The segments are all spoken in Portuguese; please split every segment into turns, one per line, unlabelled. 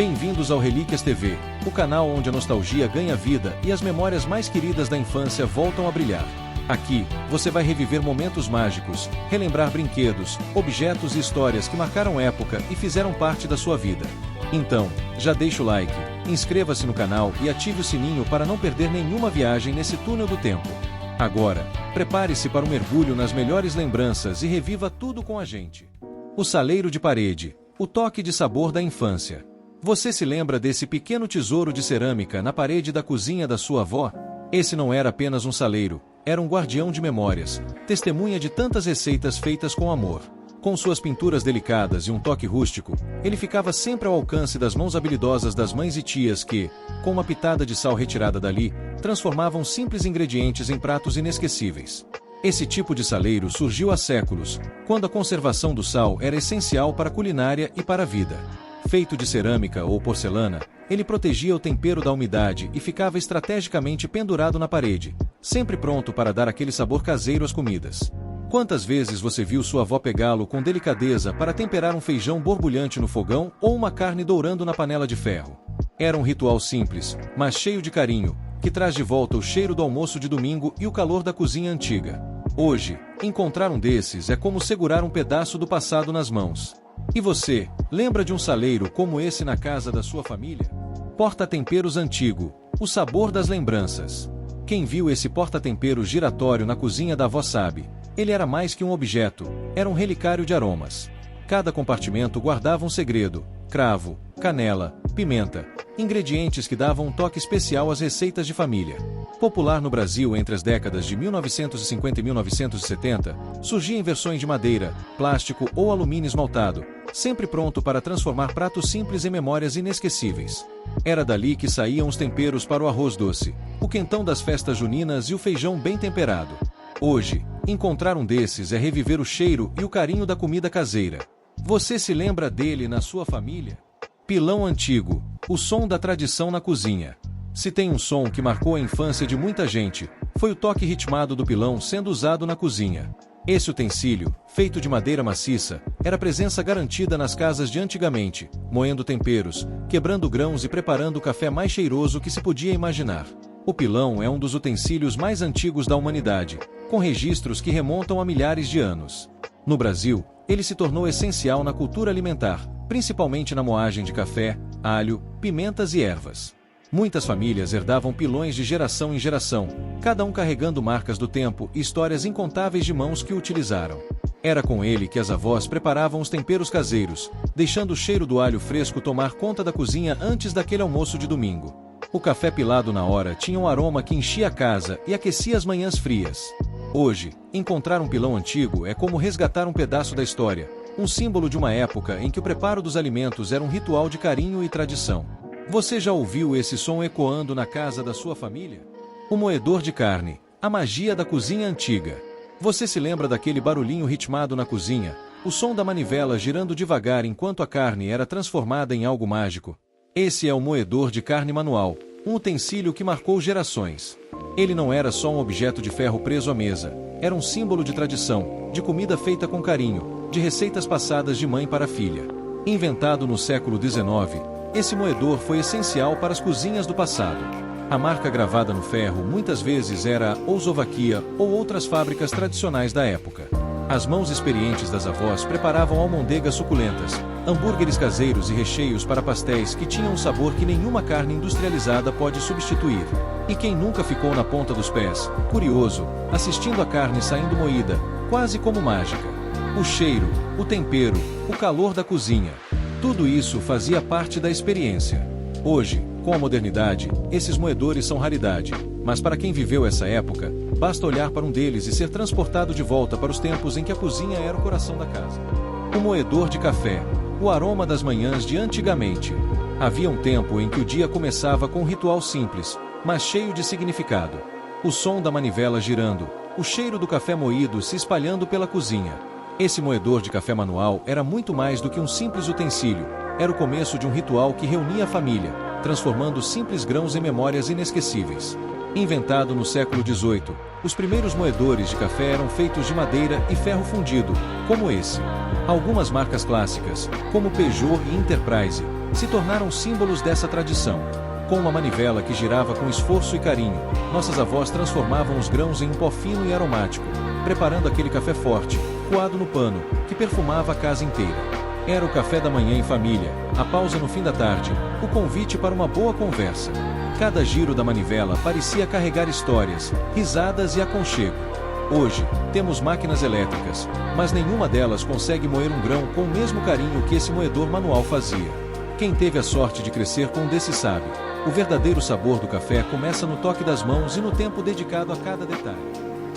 Bem-vindos ao Relíquias TV, o canal onde a nostalgia ganha vida e as memórias mais queridas da infância voltam a brilhar. Aqui, você vai reviver momentos mágicos, relembrar brinquedos, objetos e histórias que marcaram época e fizeram parte da sua vida. Então, já deixa o like, inscreva-se no canal e ative o sininho para não perder nenhuma viagem nesse túnel do tempo. Agora, prepare-se para um mergulho nas melhores lembranças e reviva tudo com a gente. O saleiro de parede, o toque de sabor da infância. Você se lembra desse pequeno tesouro de cerâmica na parede da cozinha da sua avó? Esse não era apenas um saleiro, era um guardião de memórias, testemunha de tantas receitas feitas com amor. Com suas pinturas delicadas e um toque rústico, ele ficava sempre ao alcance das mãos habilidosas das mães e tias que, com uma pitada de sal retirada dali, transformavam simples ingredientes em pratos inesquecíveis. Esse tipo de saleiro surgiu há séculos, quando a conservação do sal era essencial para a culinária e para a vida. Feito de cerâmica ou porcelana, ele protegia o tempero da umidade e ficava estrategicamente pendurado na parede, sempre pronto para dar aquele sabor caseiro às comidas. Quantas vezes você viu sua avó pegá-lo com delicadeza para temperar um feijão borbulhante no fogão ou uma carne dourando na panela de ferro? Era um ritual simples, mas cheio de carinho, que traz de volta o cheiro do almoço de domingo e o calor da cozinha antiga. Hoje, encontrar um desses é como segurar um pedaço do passado nas mãos. E você, lembra de um saleiro como esse na casa da sua família? Porta-temperos antigo, o sabor das lembranças. Quem viu esse porta-temperos giratório na cozinha da avó sabe. Ele era mais que um objeto, era um relicário de aromas. Cada compartimento guardava um segredo: cravo, canela, pimenta, ingredientes que davam um toque especial às receitas de família. Popular no Brasil entre as décadas de 1950 e 1970, surgia em versões de madeira, plástico ou alumínio esmaltado, sempre pronto para transformar pratos simples em memórias inesquecíveis. Era dali que saíam os temperos para o arroz doce, o quentão das festas juninas e o feijão bem temperado. Hoje, encontrar um desses é reviver o cheiro e o carinho da comida caseira. Você se lembra dele na sua família? Pilão antigo, o som da tradição na cozinha. Se tem um som que marcou a infância de muita gente, foi o toque ritmado do pilão sendo usado na cozinha. Esse utensílio, feito de madeira maciça, era presença garantida nas casas de antigamente, moendo temperos, quebrando grãos e preparando o café mais cheiroso que se podia imaginar. O pilão é um dos utensílios mais antigos da humanidade, com registros que remontam a milhares de anos. No Brasil, ele se tornou essencial na cultura alimentar, principalmente na moagem de café, alho, pimentas e ervas. Muitas famílias herdavam pilões de geração em geração, cada um carregando marcas do tempo e histórias incontáveis de mãos que o utilizaram. Era com ele que as avós preparavam os temperos caseiros, deixando o cheiro do alho fresco tomar conta da cozinha antes daquele almoço de domingo. O café pilado na hora tinha um aroma que enchia a casa e aquecia as manhãs frias. Hoje, encontrar um pilão antigo é como resgatar um pedaço da história, um símbolo de uma época em que o preparo dos alimentos era um ritual de carinho e tradição. Você já ouviu esse som ecoando na casa da sua família? O moedor de carne, a magia da cozinha antiga. Você se lembra daquele barulhinho ritmado na cozinha, o som da manivela girando devagar enquanto a carne era transformada em algo mágico? Esse é o moedor de carne manual, um utensílio que marcou gerações. Ele não era só um objeto de ferro preso à mesa, era um símbolo de tradição, de comida feita com carinho, de receitas passadas de mãe para filha. Inventado no século XIX, esse moedor foi essencial para as cozinhas do passado. A marca gravada no ferro muitas vezes era a Ousovaquia ou outras fábricas tradicionais da época. As mãos experientes das avós preparavam almôndegas suculentas, hambúrgueres caseiros e recheios para pastéis que tinham um sabor que nenhuma carne industrializada pode substituir. E quem nunca ficou na ponta dos pés, curioso, assistindo a carne saindo moída, quase como mágica? O cheiro, o tempero, o calor da cozinha. Tudo isso fazia parte da experiência. Hoje, com a modernidade, esses moedores são raridade, mas para quem viveu essa época, basta olhar para um deles e ser transportado de volta para os tempos em que a cozinha era o coração da casa. O moedor de café, o aroma das manhãs de antigamente. Havia um tempo em que o dia começava com um ritual simples, mas cheio de significado. O som da manivela girando, o cheiro do café moído se espalhando pela cozinha. Esse moedor de café manual era muito mais do que um simples utensílio, era o começo de um ritual que reunia a família, transformando simples grãos em memórias inesquecíveis. Inventado no século XVIII, os primeiros moedores de café eram feitos de madeira e ferro fundido, como esse. Algumas marcas clássicas, como Peugeot e Enterprise, se tornaram símbolos dessa tradição. Com uma manivela que girava com esforço e carinho, nossas avós transformavam os grãos em um pó fino e aromático, preparando aquele café forte, coado no pano, que perfumava a casa inteira. Era o café da manhã em família, a pausa no fim da tarde, o convite para uma boa conversa. Cada giro da manivela parecia carregar histórias, risadas e aconchego. Hoje, temos máquinas elétricas, mas nenhuma delas consegue moer um grão com o mesmo carinho que esse moedor manual fazia. Quem teve a sorte de crescer com um desses sabe. O verdadeiro sabor do café começa no toque das mãos e no tempo dedicado a cada detalhe.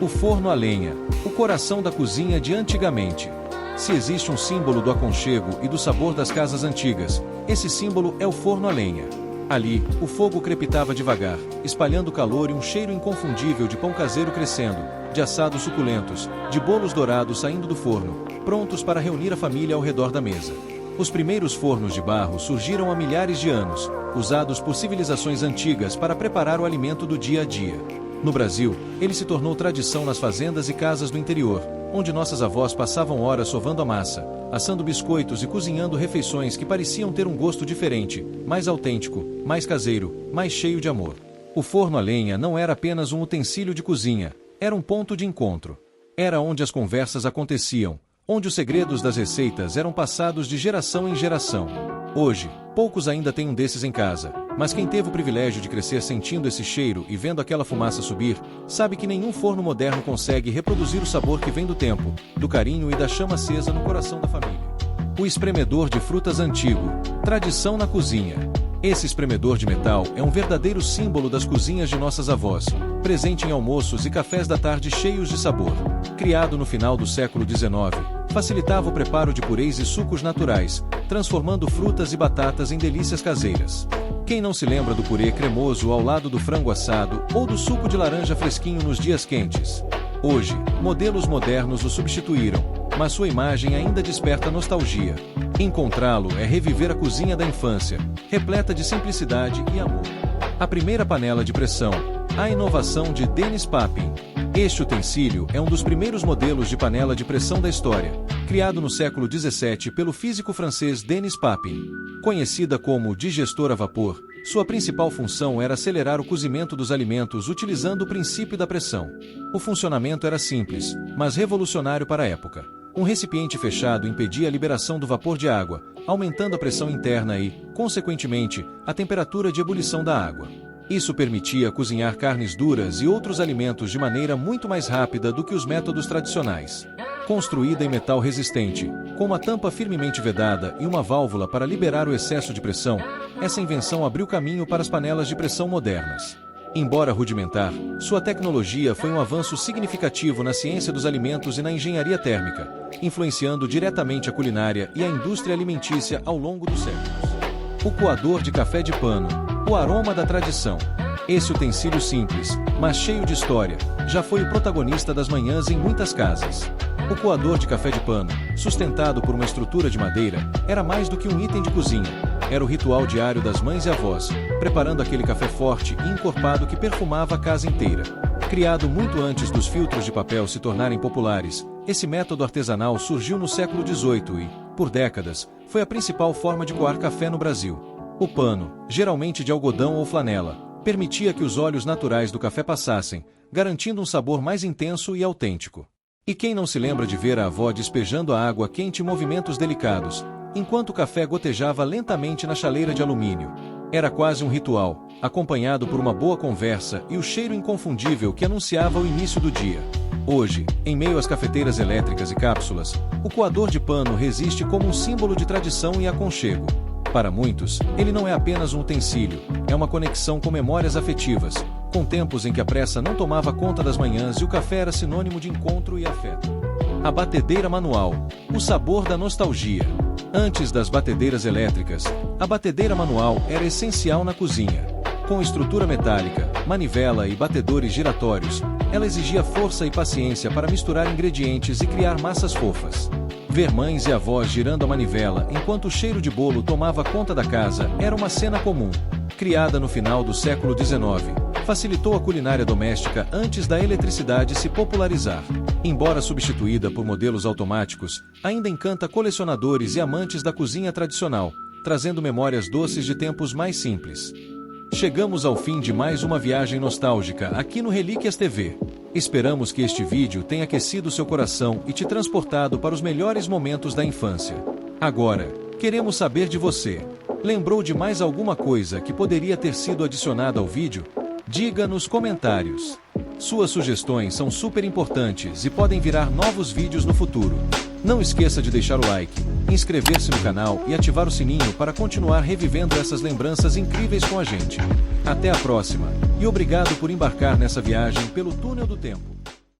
O forno a lenha, o coração da cozinha de antigamente. Se existe um símbolo do aconchego e do sabor das casas antigas, esse símbolo é o forno a lenha. Ali, o fogo crepitava devagar, espalhando calor e um cheiro inconfundível de pão caseiro crescendo, de assados suculentos, de bolos dourados saindo do forno, prontos para reunir a família ao redor da mesa. Os primeiros fornos de barro surgiram há milhares de anos, usados por civilizações antigas para preparar o alimento do dia a dia. No Brasil, ele se tornou tradição nas fazendas e casas do interior, onde nossas avós passavam horas sovando a massa, assando biscoitos e cozinhando refeições que pareciam ter um gosto diferente, mais autêntico, mais caseiro, mais cheio de amor. O forno a lenha não era apenas um utensílio de cozinha, era um ponto de encontro. Era onde as conversas aconteciam, onde os segredos das receitas eram passados de geração em geração. Hoje, poucos ainda têm um desses em casa, mas quem teve o privilégio de crescer sentindo esse cheiro e vendo aquela fumaça subir, sabe que nenhum forno moderno consegue reproduzir o sabor que vem do tempo, do carinho e da chama acesa no coração da família. O espremedor de frutas antigo, tradição na cozinha. Esse espremedor de metal é um verdadeiro símbolo das cozinhas de nossas avós, presente em almoços e cafés da tarde cheios de sabor. Criado no final do século XIX, facilitava o preparo de purês e sucos naturais, transformando frutas e batatas em delícias caseiras. Quem não se lembra do purê cremoso ao lado do frango assado ou do suco de laranja fresquinho nos dias quentes? Hoje, modelos modernos o substituíram, mas sua imagem ainda desperta nostalgia. Encontrá-lo é reviver a cozinha da infância, repleta de simplicidade e amor. A primeira panela de pressão, a inovação de Denis Papin. Este utensílio é um dos primeiros modelos de panela de pressão da história, criado no século XVII pelo físico francês Denis Papin. Conhecida como digestor a vapor, sua principal função era acelerar o cozimento dos alimentos utilizando o princípio da pressão. O funcionamento era simples, mas revolucionário para a época. Um recipiente fechado impedia a liberação do vapor de água, aumentando a pressão interna e, consequentemente, a temperatura de ebulição da água. Isso permitia cozinhar carnes duras e outros alimentos de maneira muito mais rápida do que os métodos tradicionais. Construída em metal resistente, com uma tampa firmemente vedada e uma válvula para liberar o excesso de pressão, essa invenção abriu caminho para as panelas de pressão modernas. Embora rudimentar, sua tecnologia foi um avanço significativo na ciência dos alimentos e na engenharia térmica, influenciando diretamente a culinária e a indústria alimentícia ao longo dos séculos. O coador de café de pano, o aroma da tradição. Esse utensílio simples, mas cheio de história, já foi o protagonista das manhãs em muitas casas. O coador de café de pano, sustentado por uma estrutura de madeira, era mais do que um item de cozinha. Era o ritual diário das mães e avós, preparando aquele café forte e encorpado que perfumava a casa inteira. Criado muito antes dos filtros de papel se tornarem populares, esse método artesanal surgiu no século XVIII e, por décadas, foi a principal forma de coar café no Brasil. O pano, geralmente de algodão ou flanela, permitia que os óleos naturais do café passassem, garantindo um sabor mais intenso e autêntico. E quem não se lembra de ver a avó despejando a água quente em movimentos delicados, enquanto o café gotejava lentamente na chaleira de alumínio? Era quase um ritual, acompanhado por uma boa conversa e o cheiro inconfundível que anunciava o início do dia. Hoje, em meio às cafeteiras elétricas e cápsulas, o coador de pano resiste como um símbolo de tradição e aconchego. Para muitos, ele não é apenas um utensílio, é uma conexão com memórias afetivas, com tempos em que a pressa não tomava conta das manhãs e o café era sinônimo de encontro e afeto. A batedeira manual, o sabor da nostalgia. Antes das batedeiras elétricas, a batedeira manual era essencial na cozinha. Com estrutura metálica, manivela e batedores giratórios, ela exigia força e paciência para misturar ingredientes e criar massas fofas. Ver mães e avós girando a manivela enquanto o cheiro de bolo tomava conta da casa era uma cena comum. Criada no final do século XIX, facilitou a culinária doméstica antes da eletricidade se popularizar. Embora substituída por modelos automáticos, ainda encanta colecionadores e amantes da cozinha tradicional, trazendo memórias doces de tempos mais simples. Chegamos ao fim de mais uma viagem nostálgica aqui no Relíquias TV. Esperamos que este vídeo tenha aquecido seu coração e te transportado para os melhores momentos da infância. Agora, queremos saber de você. Lembrou de mais alguma coisa que poderia ter sido adicionada ao vídeo? Diga nos comentários. Suas sugestões são super importantes e podem virar novos vídeos no futuro. Não esqueça de deixar o like, inscrever-se no canal e ativar o sininho para continuar revivendo essas lembranças incríveis com a gente. Até a próxima, e obrigado por embarcar nessa viagem pelo túnel do tempo.